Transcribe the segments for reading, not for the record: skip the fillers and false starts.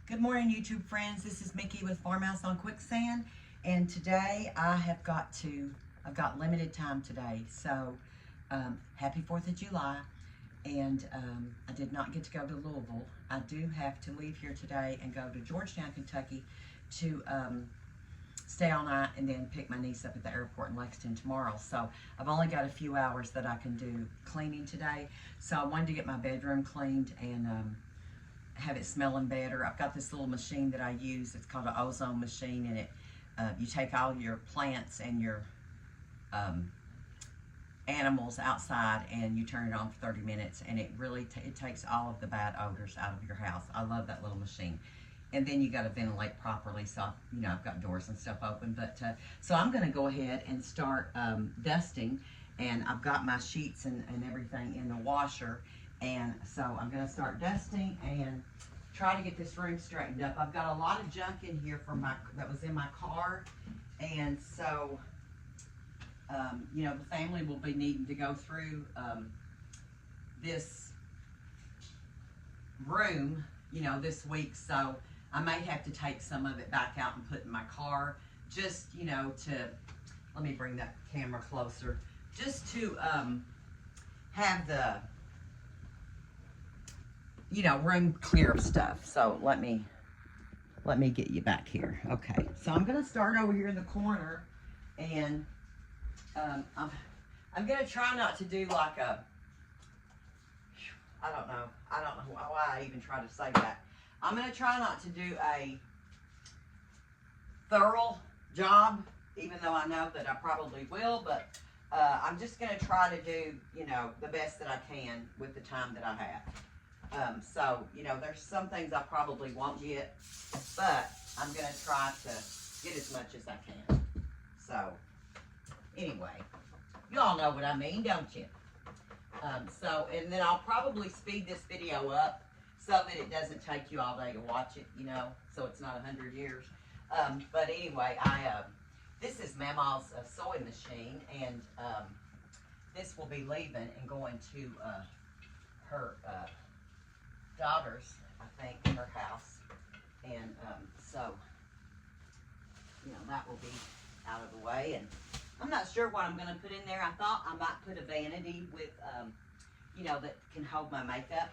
Good morning, YouTube friends. This is Mickey with Farmhouse on Quicksand, and today I've got limited time today. So, happy 4th of July, and I did not get to go to Louisville. I do have to leave here today and go to Georgetown, Kentucky to stay all night and then pick my niece up at the airport in Lexington tomorrow. So, I've only got a few hours that I can do cleaning today. So, I wanted to get my bedroom cleaned and have it smelling better. I've got this little machine that I use. It's called an ozone machine, and you take all your plants and your animals outside and you turn it on for 30 minutes, and it really it takes all of the bad odors out of your house. I love that little machine. And then you got to ventilate properly, so I've got doors and stuff open. But so I'm going to go ahead and start dusting, and I've got my sheets and everything in the washer. And so I'm going to start dusting and try to get this room straightened up. I've got a lot of junk in here that was in my car. And so, the family will be needing to go through this room, this week. So I may have to take some of it back out and put in my car just, let me bring that camera closer, just to have the room clear of stuff. So let me get you back here. Okay, so I'm gonna start over here in the corner, and I'm gonna try not to do like I don't know why I even try to say that. I'm gonna try not to do a thorough job, even though I know that I probably will, but I'm just gonna try to do the best that I can with the time that I have. So, there's some things I probably won't get, but I'm going to try to get as much as I can. So, anyway, you all know what I mean, don't you? And then I'll probably speed this video up so that it doesn't take you all day to watch it, so it's not 100 years. But anyway, this is Mama's sewing machine, and this will be leaving and going to her daughter's, I think, her house. And so, that will be out of the way. And I'm not sure what I'm going to put in there. I thought I might put a vanity with, that can hold my makeup.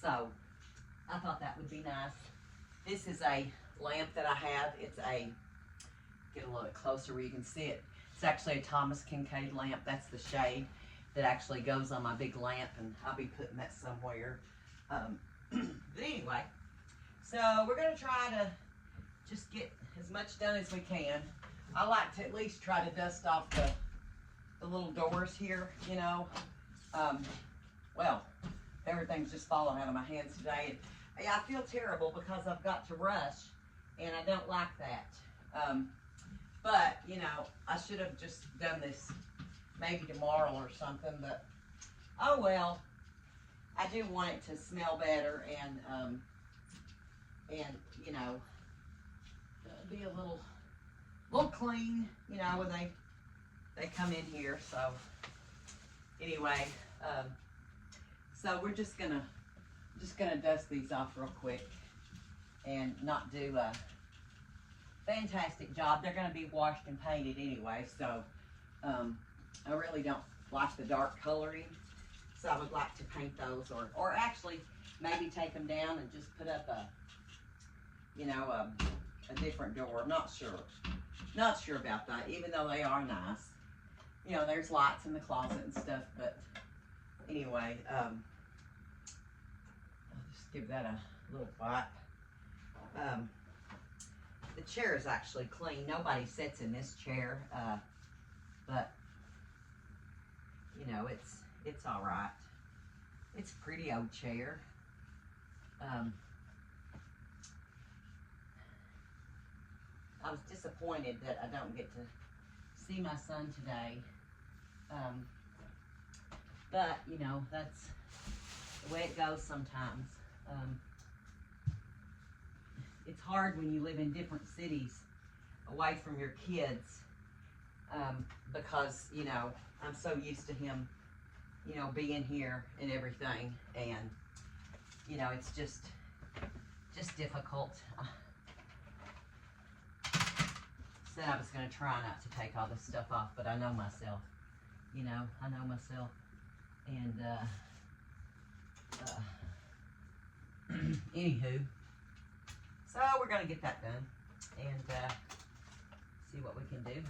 So I thought that would be nice. This is a lamp that I have. It's get a little bit closer where you can see it. It's actually a Thomas Kincaid lamp. That's the shade that actually goes on my big lamp, and I'll be putting that somewhere. But anyway, so we're going to try to just get as much done as we can. I like to at least try to dust off the little doors here, well, everything's just falling out of my hands today. And I feel terrible because I've got to rush, and I don't like that. But, I should have just done this maybe tomorrow or something, but oh well. I do want it to smell better and be a little clean, when they come in here. So anyway, so we're just gonna dust these off real quick and not do a fantastic job. They're gonna be washed and painted anyway, so I really don't like the dark coloring. So I would like to paint those, or actually maybe take them down and just put up a different door. I'm not sure about that, even though they are nice. There's lights in the closet and stuff, but anyway, I'll just give that a little wipe. The chair is actually clean. Nobody sits in this chair, but it's all right. It's a pretty old chair. I was disappointed that I don't get to see my son today. But, that's the way it goes sometimes. It's hard when you live in different cities away from your kids, because, I'm so used to him, being here and everything, and, it's just just difficult. Said I was going to try not to take all this stuff off, but I know myself. You know, I know myself. And, anywho, so we're going to get that done and see what we can do.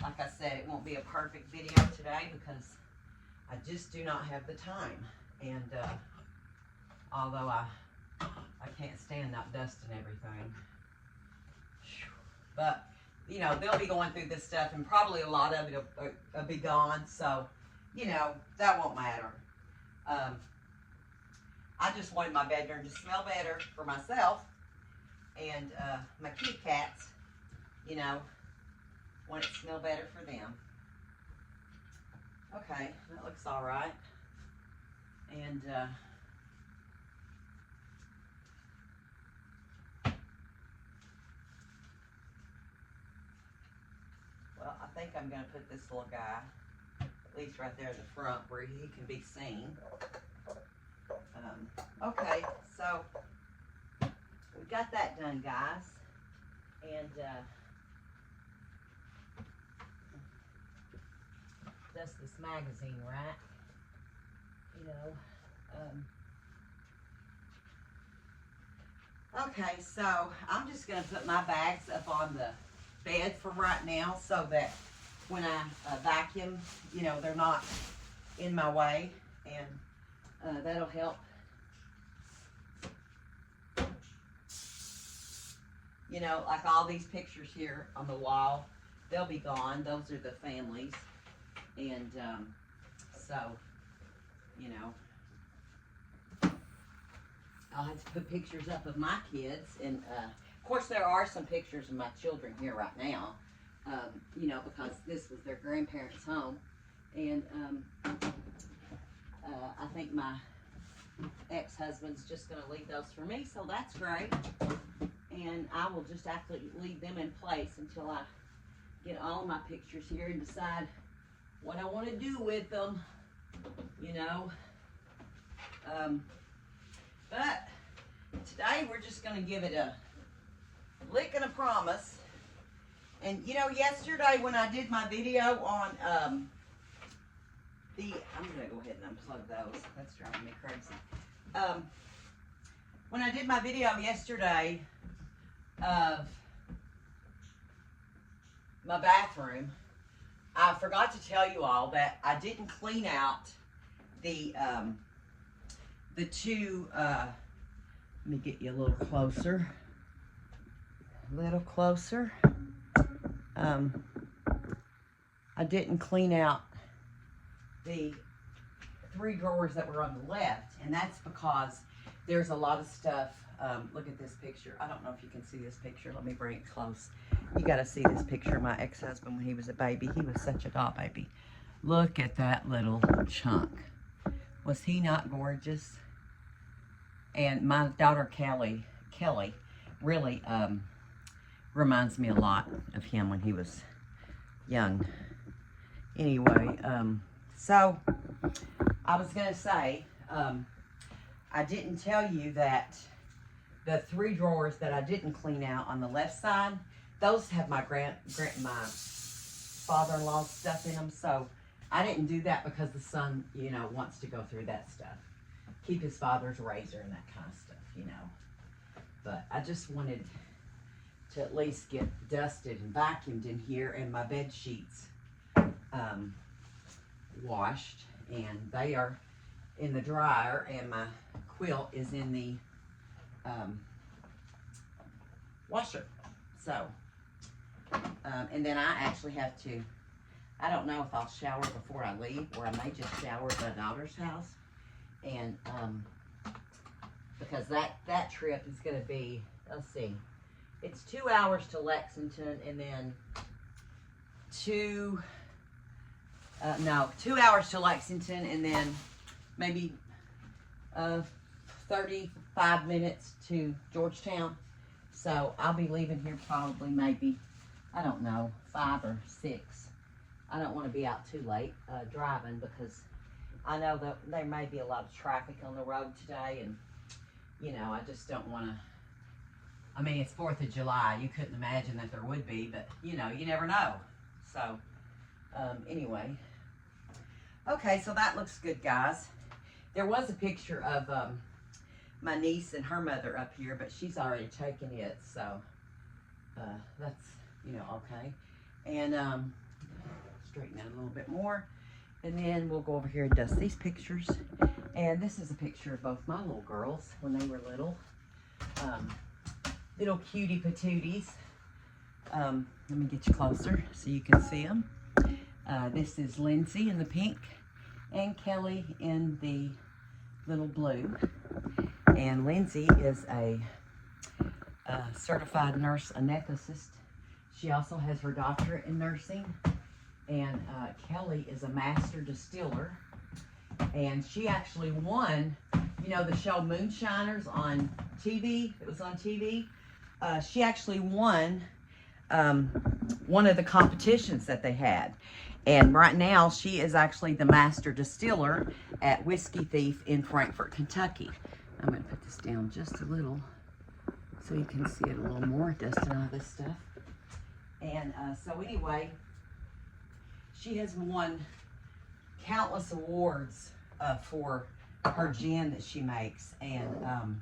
Like I said, it won't be a perfect video today because I just do not have the time. And although I can't stand not dusting everything. But, you know, they'll be going through this stuff and probably a lot of it will be gone. So, you know, that won't matter. I just wanted my bedroom to smell better for myself and my kitty cats, you know, want it to smell better for them. Okay, that looks all right. And well, I think I'm going to put this little guy, at least right there in the front where he can be seen. Okay, so we got that done, guys. And that's this magazine rack, you know. Okay, so I'm just going to put my bags up on the bed for right now so that when I vacuum, you know, they're not in my way, and that'll help. You know, like all these pictures here on the wall, they'll be gone. Those are the families. And so, you know, I'll have to put pictures up of my kids. And, of course, there are some pictures of my children here right now, you know, because this was their grandparents' home. And I think my ex-husband's just going to leave those for me, so that's great. And I will just actually leave them in place until I get all my pictures here and decide what I want to do with them, you know. But today we're just going to give it a lick and a promise. And, you know, yesterday when I did my video on I'm going to go ahead and unplug those. That's driving me crazy. When I did my video yesterday of my bathroom, I forgot to tell you all that I didn't clean out the two, let me get you a little closer. I didn't clean out the 3 drawers that were on the left, and that's because there's a lot of stuff. Look at this picture. I don't know if you can see this picture. Let me bring it close. You got to see this picture of my ex-husband when he was a baby. He was such a doll baby. Look at that little chunk. Was he not gorgeous? And my daughter Kelly really reminds me a lot of him when he was young. Anyway, so I was going to say, I didn't tell you that the 3 drawers that I didn't clean out on the left side, those have my my father-in-law's stuff in them. So I didn't do that because the son, you know, wants to go through that stuff. Keep his father's razor and that kind of stuff, you know. But I just wanted to at least get dusted and vacuumed in here, and my bed sheets washed, and they are in the dryer, and my quilt is in the washer. So, and then I actually have to, I don't know if I'll shower before I leave, or I may just shower at my daughter's house. And because that trip is going to be, let's see, it's 2 hours to Lexington, and then 2 hours to Lexington, and then maybe 35 minutes to Georgetown. So I'll be leaving here probably maybe, I don't know, 5 or 6. I don't want to be out too late driving, because I know that there may be a lot of traffic on the road today, and you know, I just don't want to. I mean, it's 4th of July. You couldn't imagine that there would be, but you know, you never know. So, anyway. Okay, so that looks good, guys. There was a picture of my niece and her mother up here, but she's already taken it, so that's, you know, okay. And straighten out a little bit more. And then we'll go over here and dust these pictures. And this is a picture of both my little girls when they were little. Little cutie patooties. Let me get you closer so you can see them. This is Lindsay in the pink and Kelly in the little blue. And Lindsay is a certified nurse anesthetist. She also has her doctorate in nursing. And Kelly is a master distiller. And she actually won, you know, the show Moonshiners on TV. It was on TV. She actually won one of the competitions that they had. And right now, she is actually the master distiller at Whiskey Thief in Frankfort, Kentucky. I'm going to put this down just a little so you can see it a little more, dusting all this stuff. And so anyway, she has won countless awards for her gin that she makes. And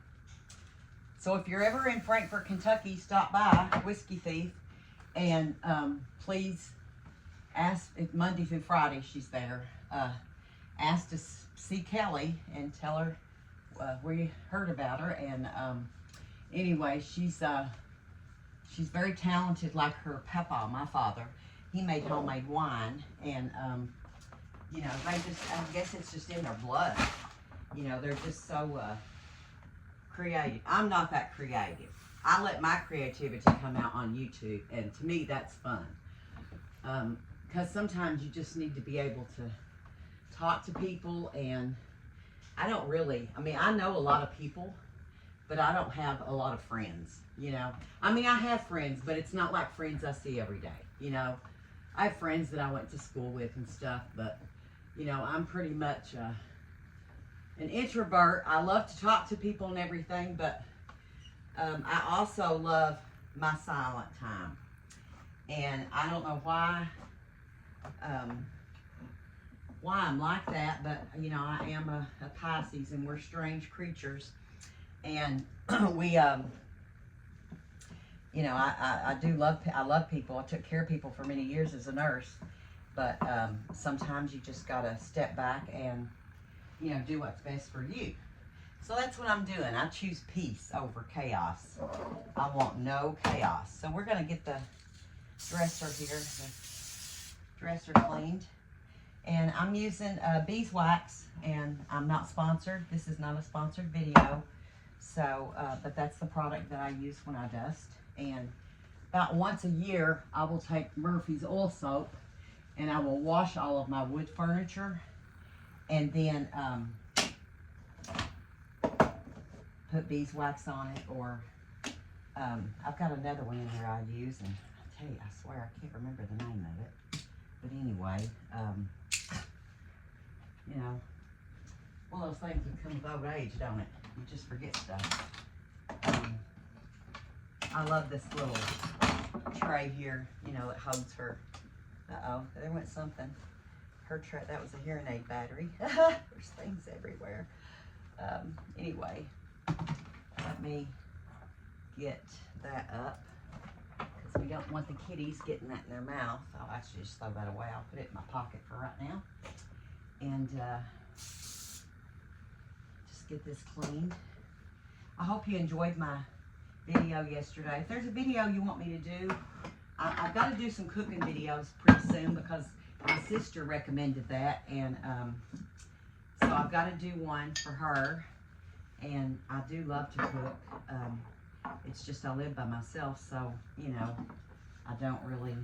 so if you're ever in Frankfort, Kentucky, stop by Whiskey Thief and please ask, if Monday through Friday she's there, ask to see Kelly and tell her where you heard about her. And anyway, she's very talented, like her papa, my father. He made homemade wine, and you know, they just, I guess it's just in their blood. You know, they're just so creative. I'm not that creative. I let my creativity come out on YouTube, and to me, that's fun. Because sometimes you just need to be able to talk to people, and I don't really, I mean, I know a lot of people, but I don't have a lot of friends, you know. I mean, I have friends, but it's not like friends I see every day, you know. I have friends that I went to school with and stuff, but, you know, I'm pretty much an introvert. I love to talk to people and everything, but I also love my silent time. And I don't know why I'm like that, but, you know, I am a Pisces, and we're strange creatures. And we, you know, I love people. I took care of people for many years as a nurse, but sometimes you just gotta step back and, you know, do what's best for you. So that's what I'm doing. I choose peace over chaos. I want no chaos. So we're gonna get the dresser here, the dresser cleaned. And I'm using beeswax, and I'm not sponsored. This is not a sponsored video. So, but that's the product that I use when I dust. And about once a year, I will take Murphy's oil soap, and I will wash all of my wood furniture, and then put beeswax on it, or I've got another one in there I use, and I tell you, I swear I can't remember the name of it. But anyway, you know, one of those things that come with old age, don't it? You just forget stuff. I love this little tray here, you know, that holds her. Uh-oh, there went something. Her tray, that was a hearing aid battery. There's things everywhere. Anyway, let me get that up, because we don't want the kitties getting that in their mouth. I'll actually just throw that away. I'll put it in my pocket for right now. And just get this cleaned. I hope you enjoyed my video yesterday. If there's a video you want me to do, I've got to do some cooking videos pretty soon, because my sister recommended that, and so I've got to do one for her. And I do love to cook. It's just I live by myself, so, you know, I don't really,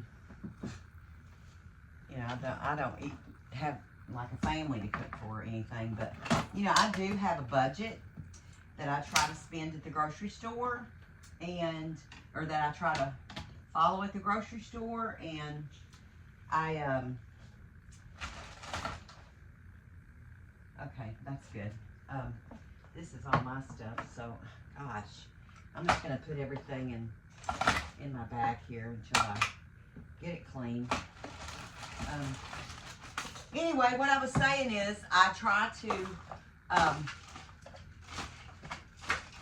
you know, I don't have like a family to cook for or anything. But, you know, I do have a budget that I try to spend at the grocery store, and, or that I try to follow at the grocery store. And I, okay, that's good. this is all my stuff, so gosh, I'm just gonna put everything in my bag here until I get it clean. Anyway, what I was saying is I try to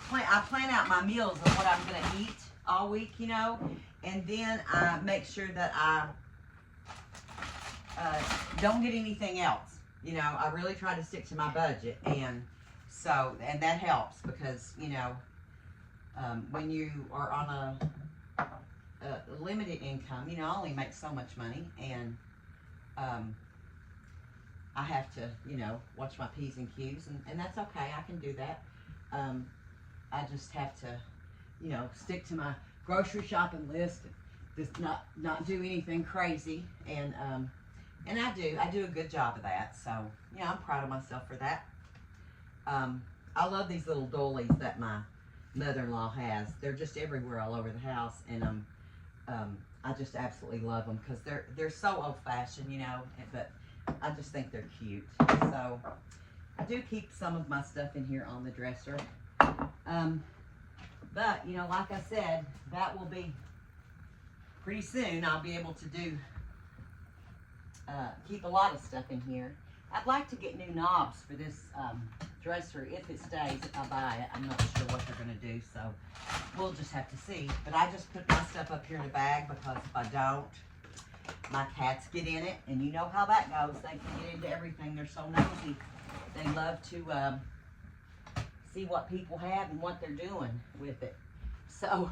I plan out my meals of what I'm gonna eat all week, you know, and then I make sure that I don't get anything else. You know, I really try to stick to my budget, and so, and that helps because, you know, when you are on a limited income, you know, I only make so much money, and I have to, you know, watch my P's and Q's, and that's okay. I can do that. I just have to, you know, stick to my grocery shopping list, just not do anything crazy, and I do a good job of that. So, yeah, I'm proud of myself for that. I love these little dollies that my mother-in-law has. They're just everywhere all over the house, and I just absolutely love them because they're so old-fashioned, you know, but I just think they're cute. So I do keep some of my stuff in here on the dresser. But, you know, like I said, that will be pretty soon. I'll be able to do keep a lot of stuff in here. I'd like to get new knobs for this dresser if it stays, if I buy it. I'm not sure what they're going to do, so we'll just have to see. But I just put my stuff up here in a bag because if I don't, my cats get in it, and you know how that goes. They can get into everything. They're so nosy. They love to see what people have and what they're doing with it. So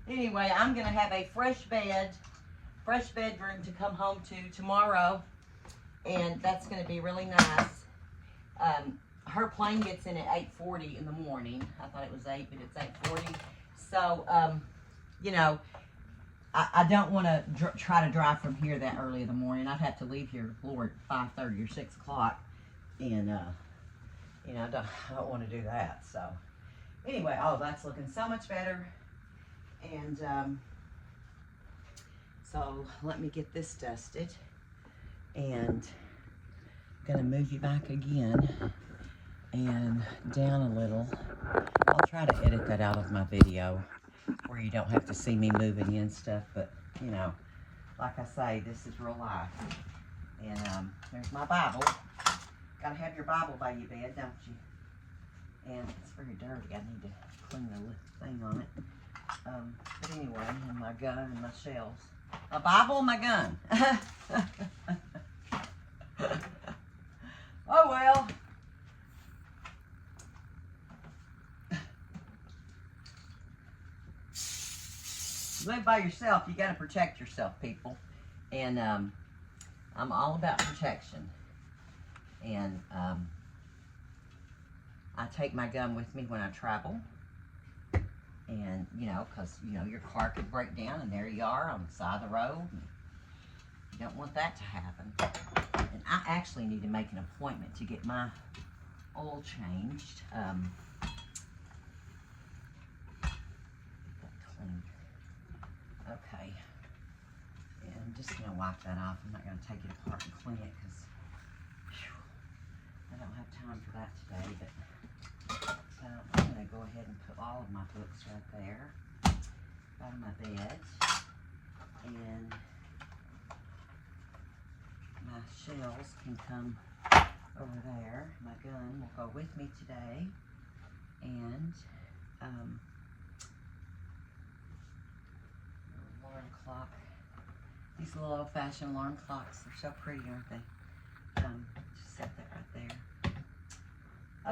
anyway, I'm going to have a fresh bedroom to come home to tomorrow, and that's going to be really nice. Her plane gets in at 8:40 in the morning. I thought it was 8, but it's 8:40. So, you know, I don't want to try to drive from here that early in the morning. I'd have to leave here, Lord, 5:30 or 6 o'clock, and you know, I don't want to do that. So, anyway, oh, that's looking so much better, and so let me get this dusted, and I'm gonna move you back again and down a little. I'll try to edit that out of my video where you don't have to see me moving in stuff, but you know, like I say, this is real life. And there's my Bible. Gotta have your Bible by your bed, don't you? And it's very dirty. I need to clean the thing on it. But anyway, and my gun and my shelves. My Bible and my gun. Oh well. Live by yourself, you got to protect yourself, people. And I'm all about protection. And I take my gun with me when I travel. And, you know, because, you know, your car could break down, and there you are on the side of the road. And you don't want that to happen. And I actually need to make an appointment to get my oil changed. Okay, and I'm just going to wipe that off. I'm not going to take it apart and clean it because I don't have time for that today. But I'm going to go ahead and put all of my books right there by my bed, and my shelves can come over there. My gun will go with me today, and alarm clock. These little old-fashioned alarm clocks, they're so pretty, aren't they? Just set that right there.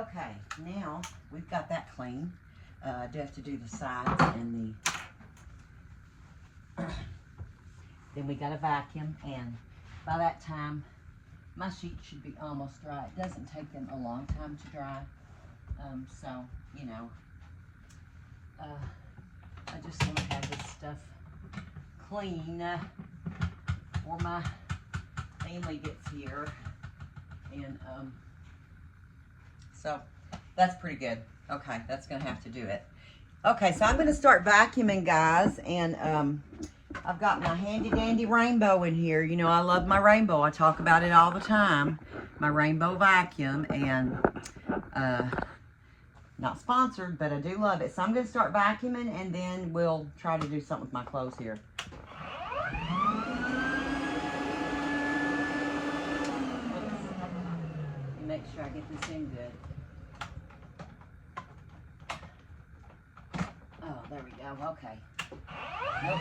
Okay, now we've got that clean. I do have to do the sides and the then we got to vacuum, and by that time my sheet should be almost dry. It doesn't take them a long time to dry, so you know, I just want to have this stuff clean before my family gets here, and so that's pretty good. Okay, that's gonna have to do it. Okay, so I'm gonna start vacuuming, guys, and I've got my handy dandy rainbow in here. You know, I love my rainbow. I talk about it all the time. My rainbow vacuum, and not sponsored, but I do love it. So I'm going to start vacuuming, and then we'll try to do something with my clothes here. Make sure I get this in good. Oh, there we go. Okay. Nope.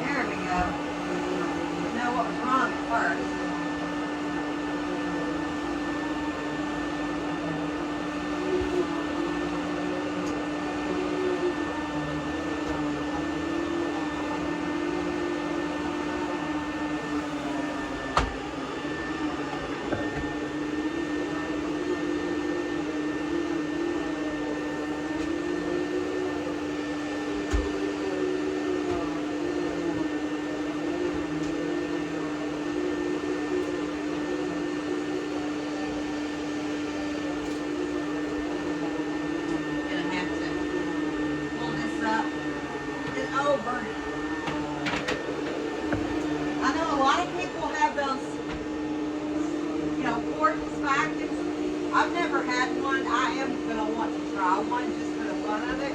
There we go. You know what was wrong at first. I've never had one. I am going to want to try one just for the fun of it.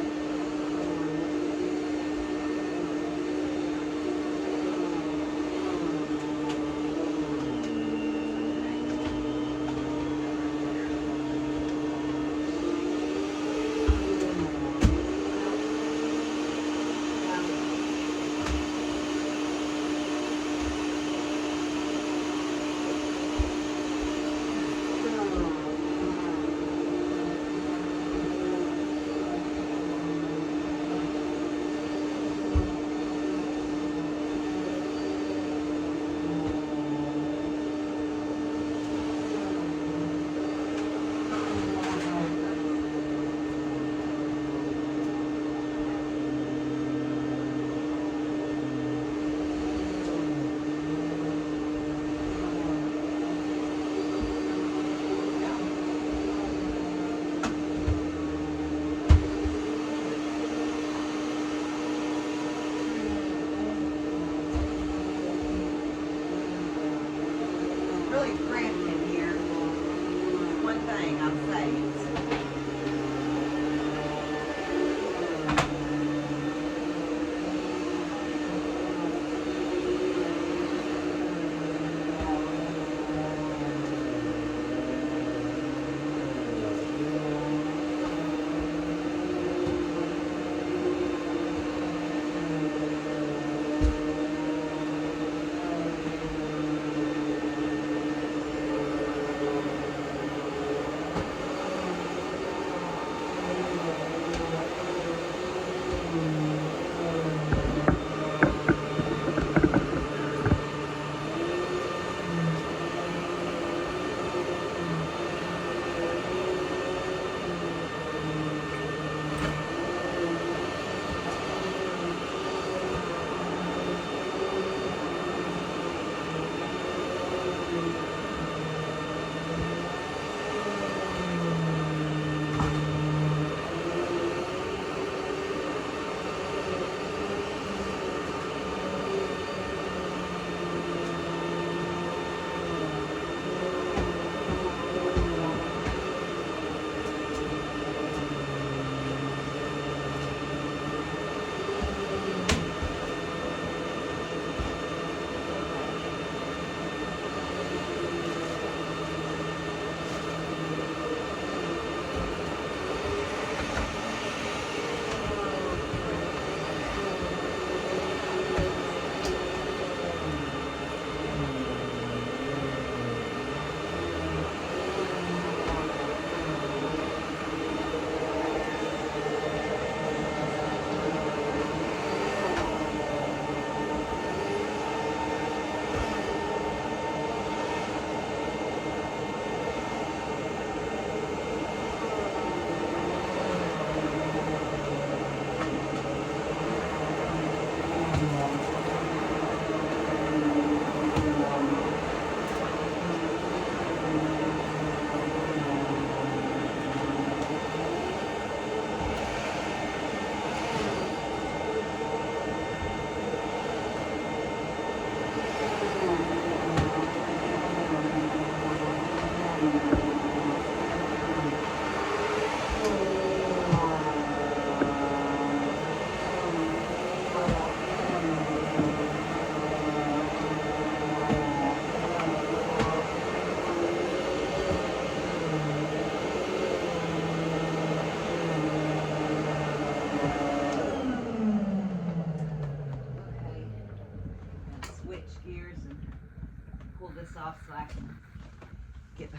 Really cramped in here. One thing I'll say.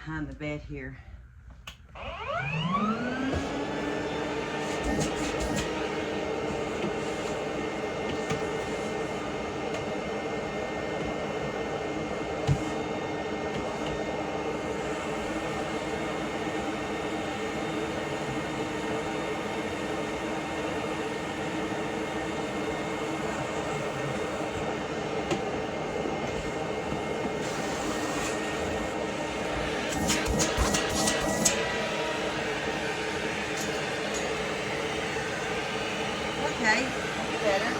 behind the bed here. Okay, better.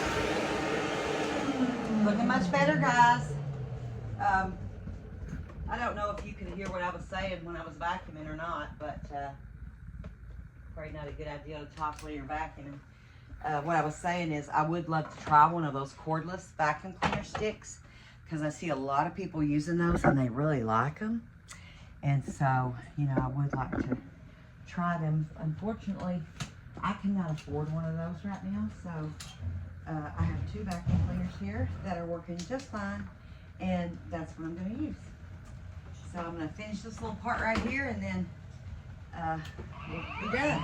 Looking much better, guys. I don't know if you could hear what I was saying when I was vacuuming or not, but probably not a good idea to talk when you're vacuuming. What I was saying is I would love to try one of those cordless vacuum cleaner sticks because I see a lot of people using those and they really like them. And so, you know, I would like to try them. Unfortunately, I cannot afford one of those right now, so I have 2 vacuum cleaners here that are working just fine, and that's what I'm going to use. So I'm going to finish this little part right here, and then we'll be done.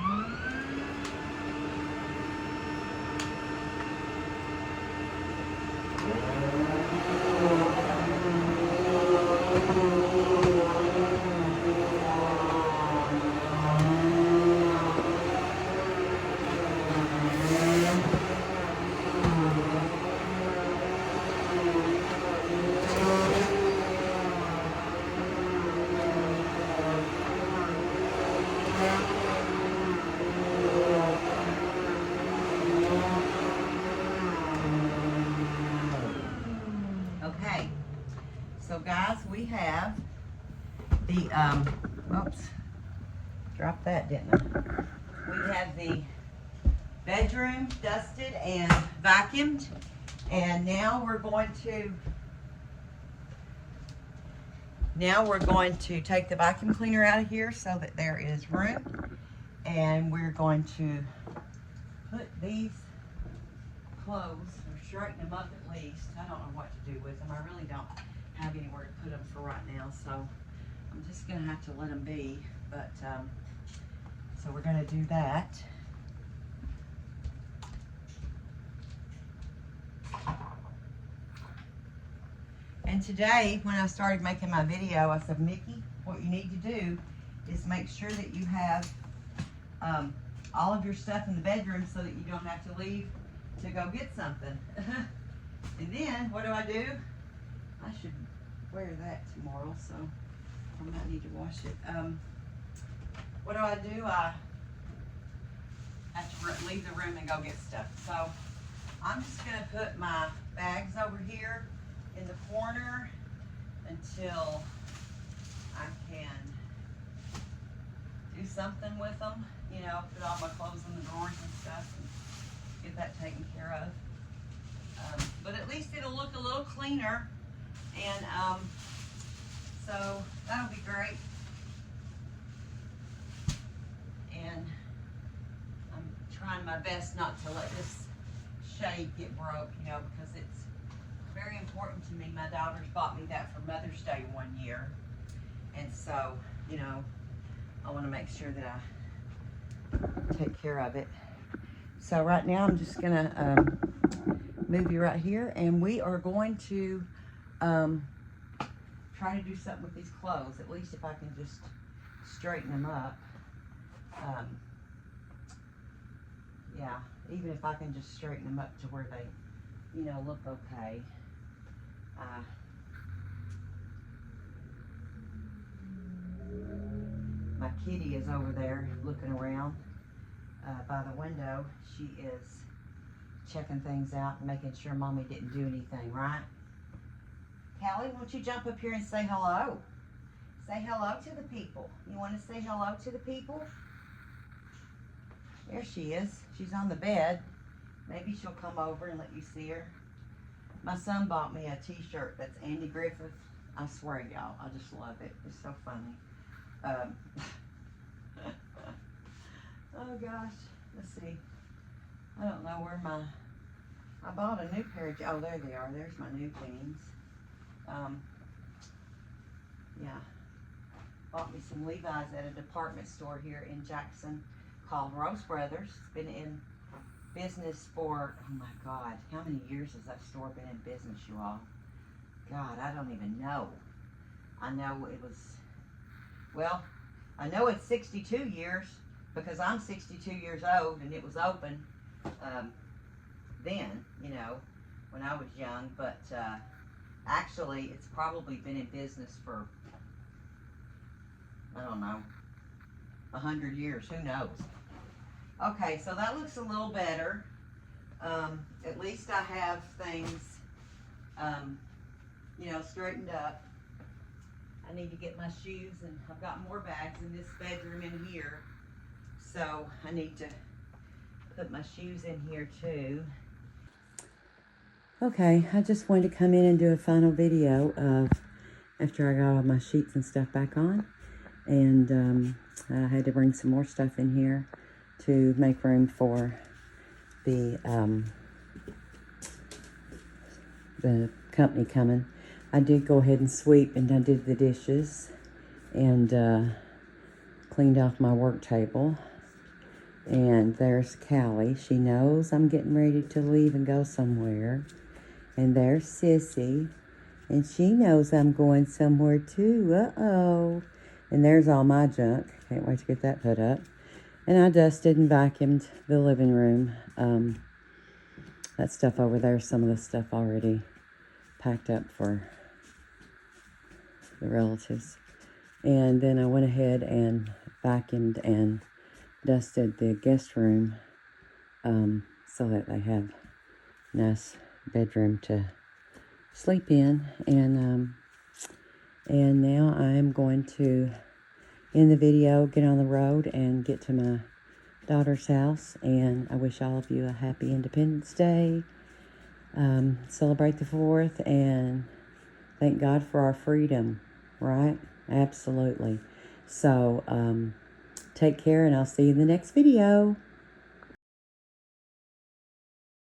Okay, so guys, we have the, oops, dropped that, didn't I? We have the bedroom dusted and vacuumed, and now we're going to take the vacuum cleaner out of here so that there is room, and we're going to put these clothes, or straighten them up at least. I don't know what to do with them. I really don't have anywhere to put them for right now, so I'm just gonna have to let them be. But so we're gonna do that. And today, when I started making my video, I said, Mickey, what you need to do is make sure that you have all of your stuff in the bedroom so that you don't have to leave to go get something. And then, what do? I should wear that tomorrow, so I might need to wash it. What do? I have to leave the room and go get stuff. So I'm just gonna put my bags over here in the corner until I can do something with them, you know, put all my clothes in the drawers and stuff and get that taken care of. But at least it'll look a little cleaner, and so that'll be great. And I'm trying my best not to let this shade get broke, you know, because it's very important to me. My daughters bought me that for Mother's Day one year, and so, you know, I want to make sure that I take care of it. So right now I'm just gonna move you right here, and we are going to try to do something with these clothes, at least if I can just straighten them up. Yeah, even if I can just straighten them up to where they, you know, look okay. My kitty is over there looking around by the window. She is checking things out and making sure Mommy didn't do anything, right? Callie, won't you jump up here and say hello? Say hello to the people. You want to say hello to the people? There she is. She's on the bed. Maybe she'll come over and let you see her. My son bought me a t-shirt that's Andy Griffith. I swear, y'all, I just love it. It's so funny. Oh gosh, let's see. I don't know where I bought a new pair of, oh, there they are. There's my new jeans. Yeah. bought me some Levi's at a department store here in Jackson called Rose Brothers. It's been in business for, oh my God, how many years has that store been in business, you all? God, I don't even know. I know it was, well, I know it's 62 years because I'm 62 years old and it was open then, you know, when I was young. But actually, it's probably been in business for, I don't know, 100 years. Who knows? Okay, so that looks a little better. At least I have things, you know, straightened up. I need to get my shoes, and I've got more bags in this bedroom in here. So I need to put my shoes in here too. Okay, I just wanted to come in and do a final video of after I got all my sheets and stuff back on. And I had to bring some more stuff in here to make room for the company coming. I did go ahead and sweep, and I did the dishes and cleaned off my work table. And there's Callie. She knows I'm getting ready to leave and go somewhere. And there's Sissy. And she knows I'm going somewhere too. Uh-oh. And there's all my junk. Can't wait to get that put up. And I dusted and vacuumed the living room. That stuff over there, some of the stuff already packed up for the relatives. And then I went ahead and vacuumed and dusted the guest room so that they have a nice bedroom to sleep in. And now I'm going to end the video, get on the road, and get to my daughter's house. And I wish all of you a happy Independence Day. Celebrate the 4th and thank God for our freedom, right? Absolutely. So, take care, and I'll see you in the next video.